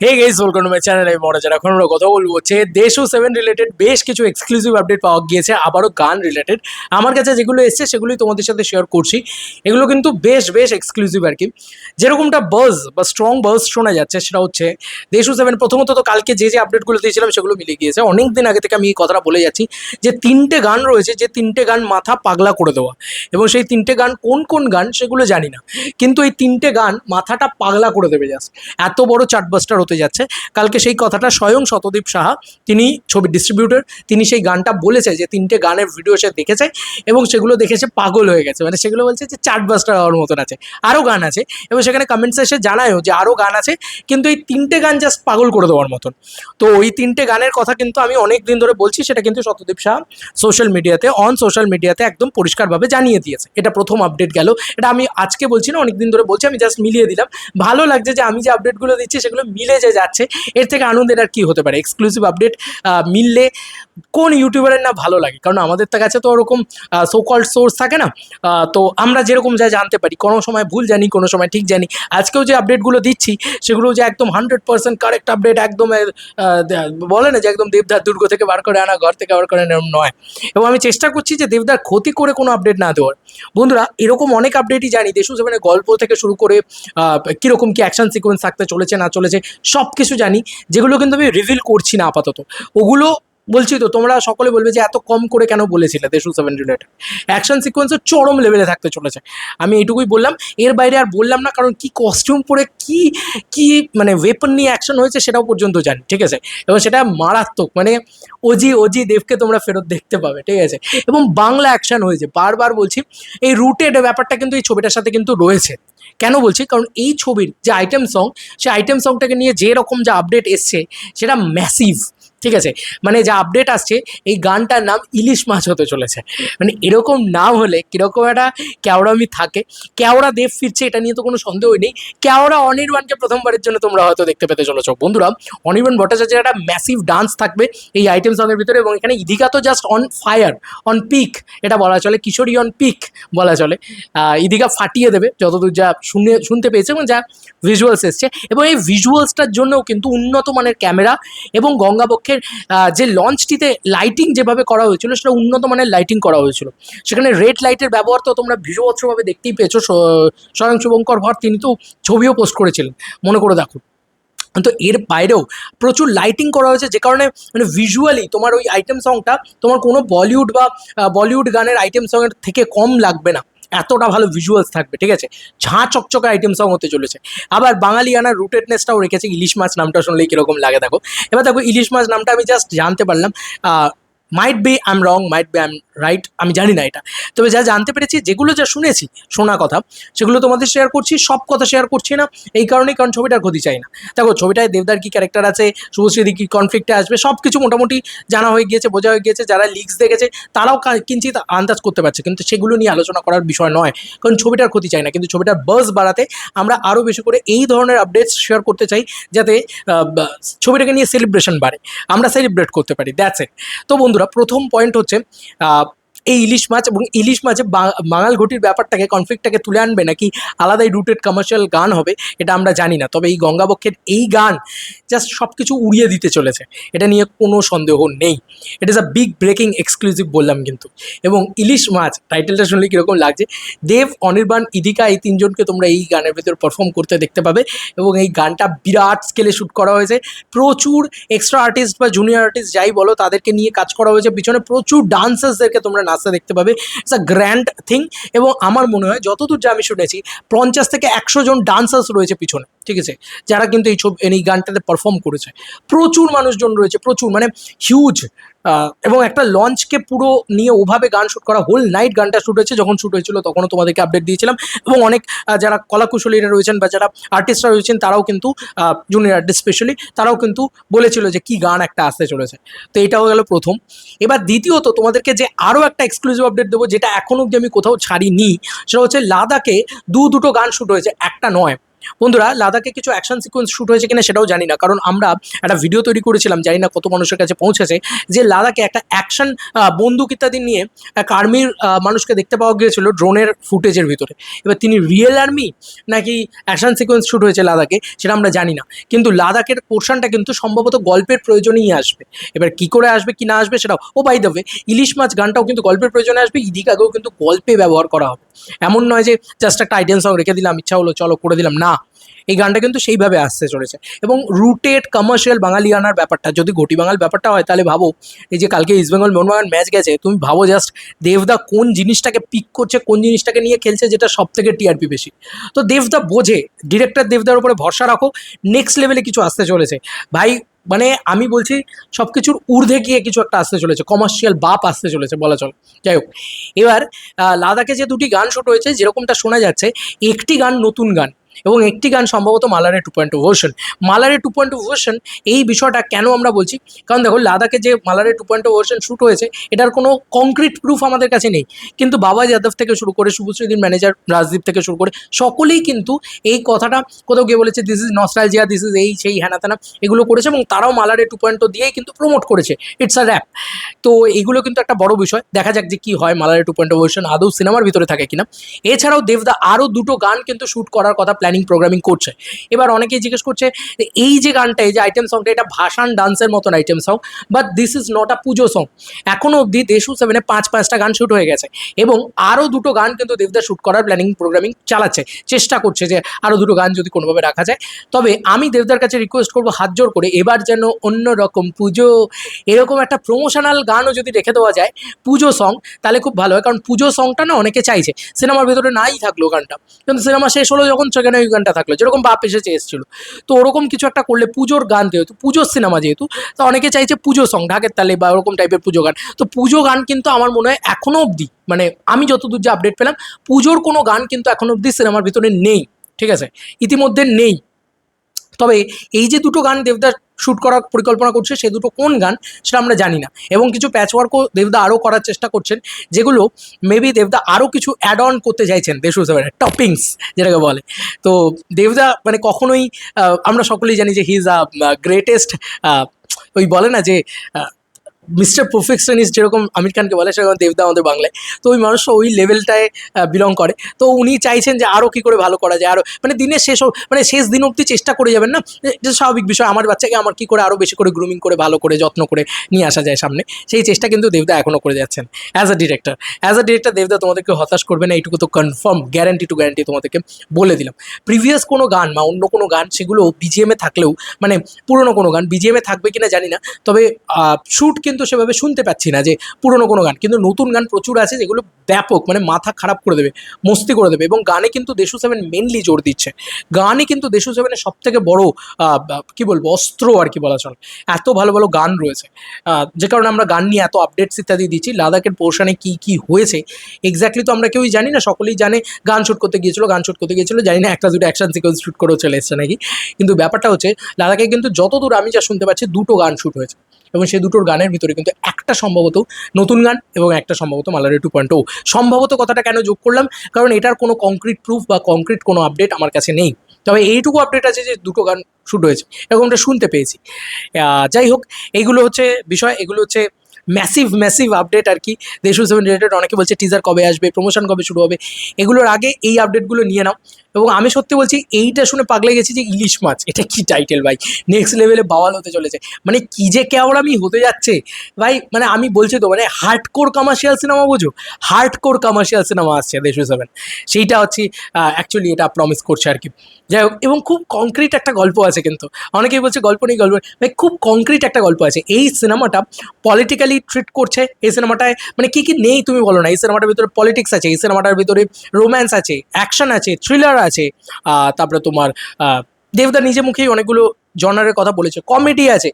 Hey guys, welcome to my channel. আমি মনোজ। এখন আমরা কথা বলবো হচ্ছে দেশু 7 রিলেটেড বেশ কিছু এক্সক্লুসিভ আপডেট পাওয়া গিয়েছে, আবারও গান রিলেটেড। আমার কাছে যেগুলো এসছে সেগুলোই তোমাদের সাথে শেয়ার করছি। এগুলো কিন্তু বেশ বেশ এক্সক্লুসিভ আর কি। যেরকমটা বাজ বা স্ট্রং বাজ শোনা যাচ্ছে সেটা হচ্ছে দেশু 7 প্রথমত তো কালকে যে যে আপডেটগুলো দিয়েছিলাম সেগুলো মিলে গিয়েছে। অনেক দিন আগে থেকে আমি এই কথাটা বলে যাচ্ছি যে তিনটে গান রয়েছে, যে তিনটে গান মাথা পাগলা করে দেওয়া, এবং সেই তিনটে গান কোন কোন গান সেগুলো জানি না, কিন্তু এই তিনটে গান মাথাটা পাগলা করে দেবে। জাস্ট এত বড় চার্টবাস্টার হতে যাচ্ছে। কালকে সেই কথাটা স্বয়ং শতদীপ সাহা, তিনি ছবির ডিস্ট্রিবিউটর, তিনি সেই গানটা বলেছে যে তিনটে গানের ভিডিও সে দেখেছে এবং সেগুলো দেখেছে পাগল হয়ে গেছে। মানে সেগুলো বলছে যে চার্টবাস্টার হওয়ার মতন আছে, আরও গান আছে, এবং সেখানে কমেন্টস এসে জানায়ও যে আরও গান আছে, কিন্তু এই তিনটে গান জাস্ট পাগল করে দেওয়ার মতন। তো ওই তিনটে গানের কথা কিন্তু আমি অনেক দিন ধরে বলছি, সেটা কিন্তু শতদীপ সাহা সোশ্যাল মিডিয়াতে একদম পরিষ্কারভাবে জানিয়ে দিয়েছে। এটা প্রথম আপডেট গেল, এটা আমি আজকে বলছি না, অনেক দিন ধরে বলছি, আমি জাস্ট মিলিয়ে দিলাম। ভালো লাগছে যে আমি যে আপডেটগুলো দিচ্ছি সেগুলো মিলে যে যাচ্ছে, এর থেকে আনন্দের আর কি হতে পারে। এক্সক্লুসিভ আপডেট মিললে কোন ইউটিউবারের না ভালো লাগে, কারণ আমাদের কাছে তো ওরকম সো কল্ড সোর্স থাকে না। তো আমরা যেরকম যা জানতে পারি, কোনো সময় ভুল জানি, কোনো সময় ঠিক জানি। আজকেও যে আপডেটগুলো দিচ্ছি সেগুলো যে একদম 100% কারেক্ট আপডেট, একদম বলে না যে একদম দেবদার দুর্গ থেকে বার করে আনা, ঘর থেকে বার করে এরকম নয়। এবং আমি চেষ্টা করছি যে দেবদার ক্ষতি করে কোনো আপডেট না দেওয়ার। বন্ধুরা, এরকম অনেক আপডেটই জানি, দেশু সেভেনের গল্প থেকে শুরু করে কীরকম কি অ্যাকশন সিকোয়েন্স থাকতে চলেছে না চলেছে সব কিছু জানি, যেগুলো কিন্তু আমি রিভিল করছি না আপাতত। ওগুলো বলছি তো, তোমরা সকলে বলবে যে এত কম করে কেন বলেছিলে দেশু 7 রিলেটেড। অ্যাকশন সিকোয়েন্সও চরম লেভেলে থাকতে চলেছে, আমি এইটুকুই বললাম। এর বাইরে আর বললাম না, কারণ কি কস্টিউম পরে কি কি মানে ওয়েপন নিয়ে অ্যাকশন হয়েছে সেটাও পর্যন্ত জানি, ঠিক আছে। এবং সেটা মারাত্মক, মানে ওজি দেবকে তোমরা ফেরত দেখতে পাবে, ঠিক আছে। এবং বাংলা অ্যাকশন হয়েছে, বারবার বলছি। এই রুটেড ব্যাপারটা কিন্তু এই ছবিটার সাথে কিন্তু রয়েছে। কেন বলছি, কারণ এই ছবির যে আইটেম সং, সেই আইটেম সংটাকে নিয়ে যেরকম যা আপডেট এসছে সেটা ম্যাসিভ, ঠিক আছে। মানে যা আপডেট আসছে, এই গানটার নাম ইলিশ মাছ হতে চলেছে। মানে এরকম নাম হলে কীরকম একটা কেওড়ামি থাকে। কেওড়া দেব ফিরছে, এটা নিয়ে তো কোনো সন্দেহই নেই। কেওড়া অনির্বাণকে প্রথমবারের জন্য তোমরা হয়তো দেখতে পেতে চলেছ। বন্ধুরা, অনির্বাণ ভট্টাচার্যের একটা ম্যাসিভ ডান্স থাকবে এই আইটেম সঙের ভিতরে, এবং এখানে ইদিকা তো just on fire, on peak এটা বলা চলে, কিশোরী অন পিক বলা চলে। ইদিকা ফাটিয়ে দেবে যতদূর যা শুনতে পেয়েছে এবং যা ভিজুয়ালস এসছে। এবং এই ভিজুয়ালসটার জন্যও কিন্তু উন্নত মানের ক্যামেরা, এবং গঙ্গাবক্ষের যে লঞ্চটিতে লাইটিং যেভাবে করা হয়েছিল সেটা উন্নত মানের লাইটিং করা হয়েছিল। সেখানে রেড লাইটের ব্যবহার তো তোমরা ভীষণভাবে দেখতেই পেয়েছো। স্বয়ং শুভঙ্কর ভট্ট তিনি তো ছবিও পোস্ট করেছিলেন, মনে করে দেখো। তো এর বাইরেও প্রচুর লাইটিং করা হয়েছে, যে কারণে মানে ভিজুয়ালি তোমার ওই আইটেম সংটা তোমার কোনো বলিউড গানের আইটেম সঙের থেকে কম লাগবে না, এতটা ভালো ভিজুয়ালস থাকবে, ঠিক আছে। ঝাঁ চকচকে আইটেম সং হতে চলেছে। আবার বাঙালিয়ানার রুটেডনেসটাও রেখেছে। ইলিশ মাছ নামটা শুনলেই কীরকম লাগে দেখো। এবার দেখো, ইলিশ মাছ নামটা আমি জাস্ট জানতে পারলাম, might be I am wrong, might be I am right, আমি জানি না এটা। তবে যা জানতে পেরেছি, যেগুলো যা শুনেছি, শোনা কথা, সেগুলো তোমাদের শেয়ার করছি। সব কথা শেয়ার করছি না এই কারণেই, কারণ ছবিটার ক্ষতি চাই না। দেখো, ছবিটায় দেবদার কী ক্যারেক্টার আছে, শুভশ্রী কী কনফ্লিক্টে আসবে, সব কিছু মোটামুটি জানা হয়ে গিয়েছে, বোঝা হয়ে গিয়েছে। যারা লিক্স দেখেছে তারাও কিঞ্চিত আন্দাজ করতে পারছে, কিন্তু সেগুলো নিয়ে আলোচনা করার বিষয় নয়, কারণ ছবিটার ক্ষতি চাই না। কিন্তু ছবিটার বাজ বাড়াতে আমরা আরও বেশি করে এই ধরনের আপডেটস শেয়ার করতে চাই, যাতে ছবিটাকে নিয়ে সেলিব্রেশন বাড়ে, আমরা সেলিব্রেট করতে পারি, দ্যাটস ইট। তো বন্ধুরা, প্রথম পয়েন্ট হচ্ছে এই ইলিশ মাছ, এবং ইলিশ মাছে বাঙাল ঘটির ব্যাপারটাকে, কনফ্লিক্টটাকে তুলে আনবে নাকি আলাদাই রুটেড কমার্শিয়াল গান হবে এটা আমরা জানি না। তবে এই গঙ্গাবক্ষের এই গান জাস্ট সব কিছু উড়িয়ে দিতে চলেছে, এটা নিয়ে কোনো সন্দেহ নেই। It is a big breaking exclusive বললাম কিন্তু। এবং ইলিশ মাছ টাইটেলটা শুনলে কীরকম লাগছে। দেব, অনির্বাণ, ইদিকা, এই তিনজনকে তোমরা এই গানের ভিতরে পারফর্ম করতে দেখতে পাবে, এবং এই গানটা বিরাট স্কেলে শ্যুট করা হয়েছে। প্রচুর এক্সট্রা আর্টিস্ট বা জুনিয়র আর্টিস্ট যাই বলো, তাদেরকে নিয়ে কাজ করা হয়েছে। পিছনে প্রচুর ডান্সার্সদেরকে তোমরা নাচতে দেখতে পাবে। It's a grand thing. এবং আমার মনে হয়, যতদূর যা আমি শুনেছি, 50 থেকে 100 জন ডান্সার্স রয়েছে পিছনে, ঠিক আছে, যারা কিন্তু এই গানটাতে পারফর্ম করেছে। প্রচুর মানুষজন রয়েছে, প্রচুর, মানে হিউজ। এবং একটা লঞ্চকে পুরো নিয়ে ওভাবে গান শ্যুট করা, হোল নাইট গানটা শ্যুট হয়েছে। যখন শ্যুট হয়েছিল তখনও তোমাদেরকে আপডেট দিয়েছিলাম। এবং অনেক যারা কলাকুশলীরা রয়েছেন বা যারা আর্টিস্টরা রয়েছেন, তারাও কিন্তু জুনিয়র আর্টিস্ট স্পেশালি, তারাও কিন্তু বলেছিল যে কী গান একটা আসতে চলেছে। তো এটাও গেল প্রথম। এবার দ্বিতীয়ত তোমাদেরকে যে আরও একটা এক্সক্লুসিভ আপডেট দেবো, যেটা এখনও অবধি আমি কোথাও ছাড়িনি, সেটা হচ্ছে লাদাখে দুটো গান শ্যুট হয়েছে, একটা নয়। বন্ধুরা, লাদাখে কিছু অ্যাকশন সিকোয়েন্স শ্যুট হয়েছে কিনা সেটাও জানি না, কারণ আমরা একটা ভিডিও তৈরি করেছিলাম, জানি না কত মানুষের কাছে পৌঁছেছে, যে লাদাখে একটা অ্যাকশন বন্দুক ইত্যাদি নিয়ে এক আর্মির মানুষকে দেখতে পাওয়া গিয়েছিল ড্রোনের ফুটেজের ভিতরে। এবার তিনি রিয়েল আর্মি নাকি অ্যাকশন সিকোয়েন্স শ্যুট হয়েছে লাদাখে সেটা আমরা জানি না, কিন্তু লাদাখের পোর্শনটা কিন্তু সম্ভবত গল্পের প্রয়োজনেই আসবে। এবার কি করে আসবে কি না আসবে সেটাও, ও বাই দ্য ওয়ে, ইলিশ মাছ গানটাও কিন্তু গল্পের প্রয়োজনে আসবে, ইদিকাকেও কিন্তু গল্পে ব্যবহার করা হবে। এমন নয় যে জাস্ট একটা আইটেম সং রেখে দিলাম, ইচ্ছা হলো চলো করে দিলাম, না, এই গানটা কিন্তু সেইভাবে আসতে চলেছে। এবং রুটেড কমার্শিয়াল বাঙালিয়ানার ব্যাপারটা, যদি ঘটি বাঙাল ব্যাপারটা হয় তাহলে ভাবো, এই যে কালকে ইস্টবেঙ্গল মোহনবাগান ম্যাচ গেছে, তুমি ভাবো জাস্ট দেবদা কোন জিনিসটাকে পিক করছে, কোন জিনিসটাকে নিয়ে খেলছে, যেটা সব থেকে টিআরপি বেশি। তো দেবদা বোঝে, ডিরেক্টর দেবদার উপরে ভরসা রাখো, নেক্সট লেভেলে কিছু আসতে চলেছে ভাই। মানে আমি বলছি সব কিছুর ঊর্ধ্বে গিয়ে কিছু একটা আসতে চলেছে, কমার্শিয়াল বাপ আসতে চলেছে বলা চলে। যাই হোক, এবার লাদাখে যে দুটি গান শুট হয়েছে, যেরকমটা শোনা যাচ্ছে, একটি গান নতুন গান এবং একটি গান সম্ভবত মালারে 2.0 ভার্সন। মালারে 2.0 ভার্সন, এই বিষয়টা কেন আমরা বলছি, কারণ দেখো লাদাখে যে মালারে 2.0 ভার্সন শ্যুট হয়েছে, এটার কোনো কংক্রিট প্রুফ আমাদের কাছে নেই, কিন্তু বাবা যাদব থেকে শুরু করে শুভশ্রীদির ম্যানেজার রাজদীপ থেকে শুরু করে সকলেই কিন্তু এই কথাটা কোথাও গিয়ে বলেছে, this is nostalgia, this is এই সেই হ্যানা ত্যানা, এগুলো করেছে, এবং তারাও মালারে 2.0 দিয়েই কিন্তু প্রমোট করেছে, ইটস আ র্যাপ। তো এগুলো কিন্তু একটা বড় বিষয়, দেখা যাক যে কি হয়, মালারে 2.0 ভার্সন আদৌ সিনেমার ভিতরে থাকে কিনা। এছাড়াও দেবদা আরও দুটো গান কিন্তু শ্যুট করার কথা প্ল্যানিং প্রোগ্রামিং করছে। এবার অনেকেই জিজ্ঞেস করছে, এই যে গানটা, এই যে আইটেম সংটা, এটা ভাসান ডান্সের মতন item song, but this is not a Puja song. এখনও অবধি দেশু সেভেনে পাঁচটা গান শ্যুট হয়ে গেছে, এবং আরও দুটো গান কিন্তু দেবদা শ্যুট করার প্ল্যানিং প্রোগ্রামিং চালাচ্ছে, চেষ্টা করছে যে আরও দুটো গান যদি কোনোভাবে রাখা যায়। তবে আমি দেবদার কাছে রিকোয়েস্ট করবো হাত জোর করে, এবার যেন অন্য রকম পুজো, এরকম একটা প্রমোশনাল গানও যদি রেখে দেওয়া যায়, পুজো সং, তাহলে খুব ভালো হয়। কারণ পুজো সংটা না অনেকে চাইছে, সিনেমার ভেতরে নাই থাকলো গানটা, কিন্তু সিনেমা শেষ হলো যখন, সেখানে ওই গানটা থাকলো, যেরকম বাপ এসেছে এসেছিলো। তো ওরকম কিছু একটা করলে, পুজোর গান যেহেতু, পুজোর সিনেমা যেহেতু, তো অনেকে চাইছে পুজো সং, ঢাকের তালে বা ওরকম টাইপের পুজো গান। তো পুজো গান কিন্তু আমার মনে হয় এখনও অবধি, মানে আমি যতদূর যে আপডেট পেলাম, পুজোর কোনো গান কিন্তু এখনও অবধি সিনেমার ভিতরে নেই, ঠিক আছে, ইতিমধ্যে নেই। তবে এই যে দুটো গান দেবদা শ্যুট করার পরিকল্পনা করছে, সে দুটো কোন গান সেটা আমরা জানি না, এবং কিছু প্যাচওয়ার্কও দেবদা আরও করার চেষ্টা করছেন, যেগুলো মেবি দেবদা আরও কিছু অ্যাড অন করতে চাইছেন দেশু সেভেনের, টপিংস যেটাকে বলে। তো দেবদা মানে কখনোই, আমরা সকলেই জানি যে হি ইজ আ গ্রেটেস্ট, ওই বলে না যে মিস্টার পারফেকশনিস্ট, যেরকম আমির খানকে বলে, সেরকম দেবদা আমাদের বাংলায়। তো ওই মানুষটা ওই লেভেলটায় বিলং করে। তো উনি চাইছেন যে আরও কী করে ভালো করা যায়, আরও মানে দিনের শেষ, মানে শেষ দিন অবধি চেষ্টা করে যাবেন না, এটা স্বাভাবিক বিষয়, আমার বাচ্চাকে আমার কী করে আরও বেশি করে গ্রুমিং করে, ভালো করে যত্ন করে নিয়ে আসা যায় সামনে, সেই চেষ্টা কিন্তু দেবদা এখনও করে যাচ্ছেন অ্যাজ আ ডিরেক্টর। দেবদা তোমাদেরকে হতাশ করবে না, এইটুকু তো কনফার্ম, গ্যারান্টি টু গ্যারান্টি তোমাদেরকে বলে দিলাম। প্রিভিয়াস কোনো গান বা অন্য কোনো গান, সেগুলো বিজিএমে থাকলেও, মানে পুরনো কোনো গান বিজিএমে থাকবে কিনা জানি না, তবে শ্যুট কিন্তু সেভাবে শুনতে পাচ্ছি না যে পুরনো কোনো গান, কিন্তু নতুন গান প্রচুর আছে, যেগুলো ব্যাপক, মানে মাথা খারাপ করে দেবে, মস্তি করে দেবে। এবং গানে কিন্তু দেশু সেভেন মেনলি জোর দিচ্ছে, গানে কিন্তু দেশু সেভেনের সব থেকে বড় কী বলবো অস্ত্র আর কি বলা চলে, এত ভালো ভালো গান রয়েছে, যে কারণে আমরা গান নিয়ে এত আপডেটস ইত্যাদি দিচ্ছি। লাদাখের পোর্শনে কী কী হয়েছে এক্স্যাক্টলি তো আমরা কেউই জানি না, সকলেই জানে গান শ্যুট করতে গিয়েছিলো, জানি না একটা দুটো অ্যাকশন সিকোয়েন্স শ্যুট করেও চলে এসছে নাকি। কিন্তু ব্যাপারটা হচ্ছে, লাদাখে কিন্তু যতদূর আমি যা শুনতে পাচ্ছি, দুটো গান শ্যুট হয়েছে, এবং সেই দুটোর গানের ভিতরে কিন্তু একটা সম্ভবত নতুন গান এবং একটা সম্ভবত মালারে 2.0। সম্ভবত কথাটা কেন যোগ করলাম, কারণ এটার কোনো কংক্রিট প্রুফ বা কংক্রিট কোনো আপডেট আমার কাছে নেই, তবে এইটুকু আপডেট আছে যে দুটো গান শ্যুট হয়েছে, এরকমটা শুনতে পেয়েছি। যাই হোক, এইগুলো হচ্ছে বিষয়, এগুলো হচ্ছে ম্যাসিভ আপডেট আর কি দেশু সেভেন রিলেটেড। অনেকে বলছে টিজার কবে আসবে, প্রমোশন কবে শুরু হবে, এগুলোর আগে এই আপডেটগুলো নিয়ে নাও। এবং আমি সত্যি বলছি, এইটা শুনে পাগলে গেছি যে ইলিশ মাছ, এটা কি টাইটেল ভাই, নেক্সট লেভেলে বাওয়াল হতে চলেছে, মানে কি যে কেওড়ামি হতে যাচ্ছে ভাই। মানে আমি বলছি তো, মানে হার্ডকোর কমার্শিয়াল সিনেমা, বোঝো, হার্ডকোর কমার্শিয়াল সিনেমা আসছে দেশু সেভেন, সেইটা হচ্ছে অ্যাকচুয়ালি এটা প্রমিস করছে আর কি। যাই হোক, এবং খুব কংক্রিট একটা গল্প আছে, কিন্তু অনেকেই বলছে গল্প নেই, ভাই খুব কংক্রিট একটা গল্প আছে। এই সিনেমাটা পলিটিক্যালি ট্রিট করছে, এই সিনেমাটায় মানে কী কী নেই তুমি বলো না, এই সিনেমাটার ভিতরে পলিটিক্স আছে, এই সিনেমাটার ভিতরে রোম্যান্স আছে, অ্যাকশন আছে, থ্রিলার আছে, তারপরে তোমার দেবদা নিজে মুখেই অনেকগুলো জনারের কথা বলেছে, কমেডি আছে,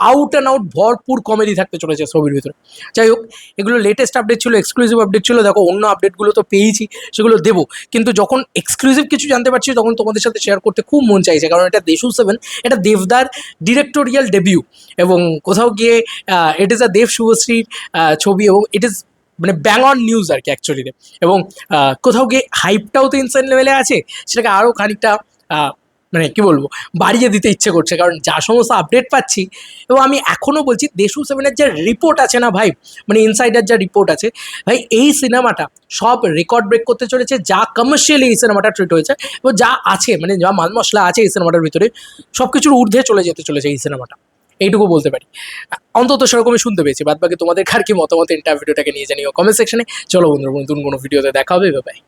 আউট অ্যান্ড আউট ভরপুর কমেডি থাকতে চলেছে ছবির ভিতরে। যাই হোক, এগুলো লেটেস্ট আপডেট ছিল, এক্সক্লুসিভ আপডেট ছিল। দেখো, অন্য আপডেটগুলো তো পেয়েছি, সেগুলো দেবো, কিন্তু যখন এক্সক্লুসিভ কিছু জানতে পারছি, তখন তোমাদের সাথে শেয়ার করতে খুব মন চাইছে, কারণ এটা দেশু সেভেন, এটা দেবদার ডিরেক্টোরিয়াল ডেবিউ, এবং কোথাও গিয়ে ইট ইজ আ দেব শুভশ্রীর ছবি, এবং ইট ইজ মানে ব্যাং অন নিউজ আর কি অ্যাকচুয়ালিতে। এবং কোথাও গিয়ে হাইপটাও তো ইনসাইড লেভেলে আছে, সেটাকে আরও খানিকটা মানে কি বলবো, বাড়িয়ে দিতে ইচ্ছে করছে, কারণ যা সমস্ত আপডেট পাচ্ছি। এবং আমি এখনও বলছি দেশু সেভেনের যে রিপোর্ট আছে না ভাই, মানে ইনসাইডার যা রিপোর্ট আছে ভাই, এই সিনেমাটা সব রেকর্ড ব্রেক করতে চলেছে। যা কমার্শিয়ালি এই সিনেমাটা ট্রিট হয়েছে এবং যা আছে, মানে যা মাল মশলা আছে এই সিনেমাটার ভিতরে, সব কিছুর ঊর্ধ্বে চলে যেতে চলেছে এই সিনেমাটা, এইটুকু বলতে পারি। অন্তত সেরকমই শুনতে পেয়েছি। বাদ বাকি তোমাদের কার কি মতামত ইন্টার ভিডিওটাকে নিয়ে জানিও কমেন্ট সেকশনে। চলো বন্ধুরা, নতুন কোনো ভিডিওতে দেখা হবে, বাই।